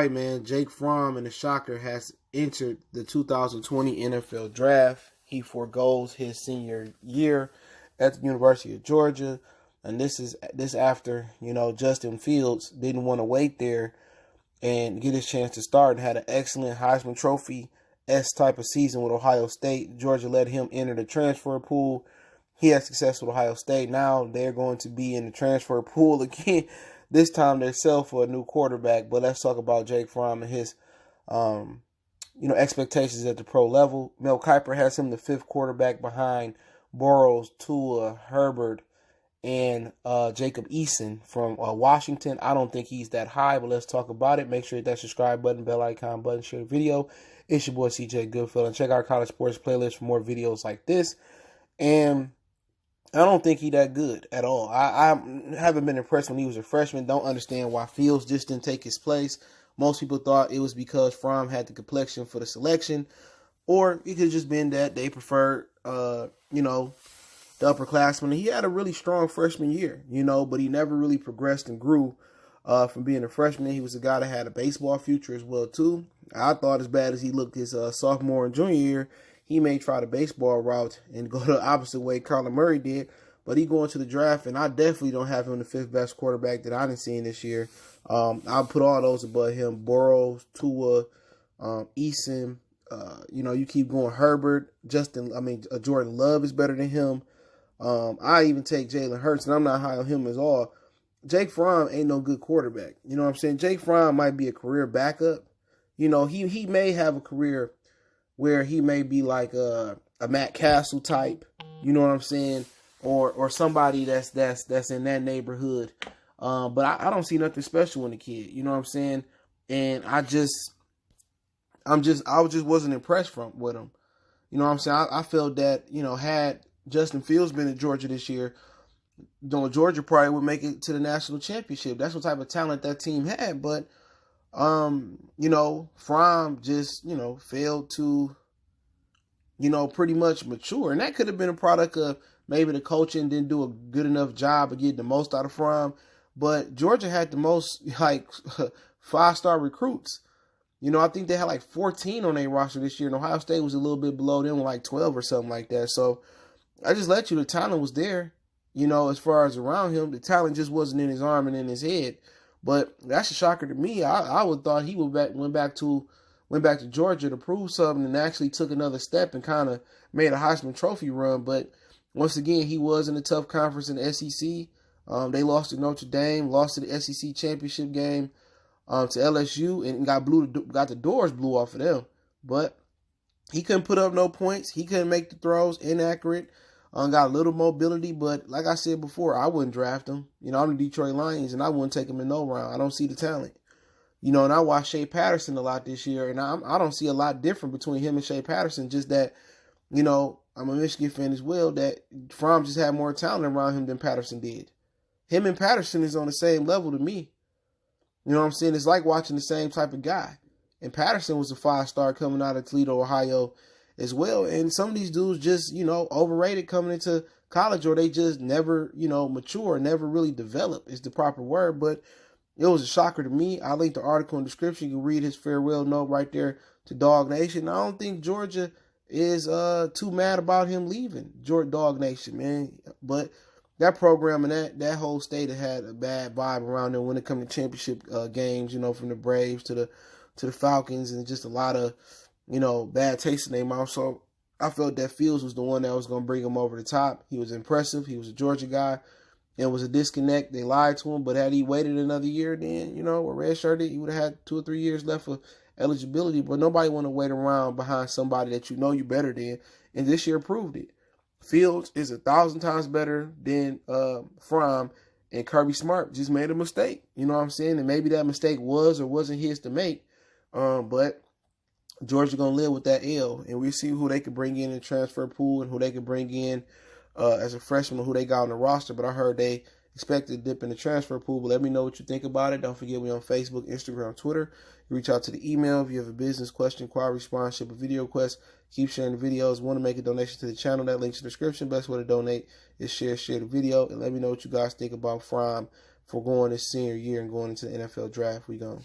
right, man. Jake Fromm and the Shocker has entered the 2020 NFL Draft. He forgoes his senior year at the University of Georgia, and this after Justin Fields didn't want to wait there and get his chance to start and had an excellent Heisman Trophy-esque type of season with Ohio State. Georgia let him enter the transfer pool. He had success with Ohio State. Now they're going to be in the transfer pool again. This time they sell for a new quarterback. But let's talk about Jake Fromm and his, expectations at the pro level. Mel Kiper has him the fifth quarterback behind Burrows, Tua, Herbert, and Jacob Eason from Washington. I don't think he's that high, but let's talk about it. Make sure you hit that subscribe button, bell icon button, share the video. It's your boy CJ Goodfellow, and check out our college sports playlist for more videos like this. And I don't think he that good at all. I haven't been impressed when he was a freshman. Don't understand why Fields just didn't take his place. Most people thought it was because Fromm had the complexion for the selection, or it could have just been that they preferred, the upperclassmen. He had a really strong freshman year, but he never really progressed and grew from being a freshman. He was a guy that had a baseball future as well, too. I thought as bad as he looked his sophomore and junior year, he may try the baseball route and go the opposite way Kyler Murray did, but he going to the draft, and I definitely don't have him the fifth best quarterback that I didn't see this year. I'll put all those above him. Burrows, Tua, Eason, you keep going. Herbert, Jordan Love is better than him. I even take Jalen Hurts, and I'm not high on him at all. Jake Fromm ain't no good quarterback. You know what I'm saying? Jake Fromm might be a career backup. He may have a career where he may be like a Matt Castle type, you know what I'm saying, or somebody that's in that neighborhood. But I don't see nothing special in the kid, you know what I'm saying, and I just wasn't impressed with him, you know what I'm saying. I felt that had Justin Fields been in Georgia this year, Georgia probably would make it to the national championship. That's what type of talent that team had, but. Fromm just, failed to, pretty much mature. And that could have been a product of maybe the coaching didn't do a good enough job of getting the most out of Fromm. But Georgia had the most, 5-star recruits. I think they had 14 on their roster this year. And Ohio State was a little bit below them with 12 or something like that. So I just let you, the talent was there, as far as around him. The talent just wasn't in his arm and in his head. But that's a shocker to me. I would thought he went back to Georgia to prove something and actually took another step and kind of made a Heisman Trophy run. But once again, he was in a tough conference in the SEC. They lost to Notre Dame, lost to the SEC championship game to LSU, and got the doors blew off of them. But he couldn't put up no points. He couldn't make the throws, inaccurate. Got a little mobility, but like I said before, I wouldn't draft him. I'm the Detroit Lions, and I wouldn't take him in no round. I don't see the talent. And I watched Shea Patterson a lot this year, and I don't see a lot different between him and Shea Patterson, just that, I'm a Michigan fan as well, that Fromm just had more talent around him than Patterson did. Him and Patterson is on the same level to me. You know what I'm saying? It's like watching the same type of guy. And Patterson was a 5-star coming out of Toledo, Ohio, as well. And some of these dudes just, overrated coming into college, or they just never, mature, never really develop is the proper word. But it was a shocker to me. I linked the article in the description. You can read his farewell note right there to Dog Nation. I don't think Georgia is too mad about him leaving Dog Nation, man. But that program and that whole state had a bad vibe around them when it comes to championship games, from the Braves to the Falcons, and just a lot of bad taste in their mouth. So I felt that Fields was the one that was going to bring him over the top. He was impressive. He was a Georgia guy. It was a disconnect. They lied to him, but had he waited another year, then, or redshirted, he would have had 2 or 3 years left for eligibility. But nobody want to wait around behind somebody that you're better than. And this year proved it. Fields is 1,000 times better than Fromm, and Kirby Smart just made a mistake. You know what I'm saying? And maybe that mistake was or wasn't his to make. But Georgia going to live with that L, and we'll see who they could bring in the transfer pool and who they could bring in as a freshman, who they got on the roster. But I heard they expected to dip in the transfer pool. But let me know what you think about it. Don't forget, we on Facebook, Instagram, Twitter. You reach out to the email if you have a business question, inquiry, sponsorship, a video request. Keep sharing the videos. Want to make a donation to the channel? That link's in the description. Best way to donate is share the video. And let me know what you guys think about Fromm for going his senior year and going into the NFL draft. We gone.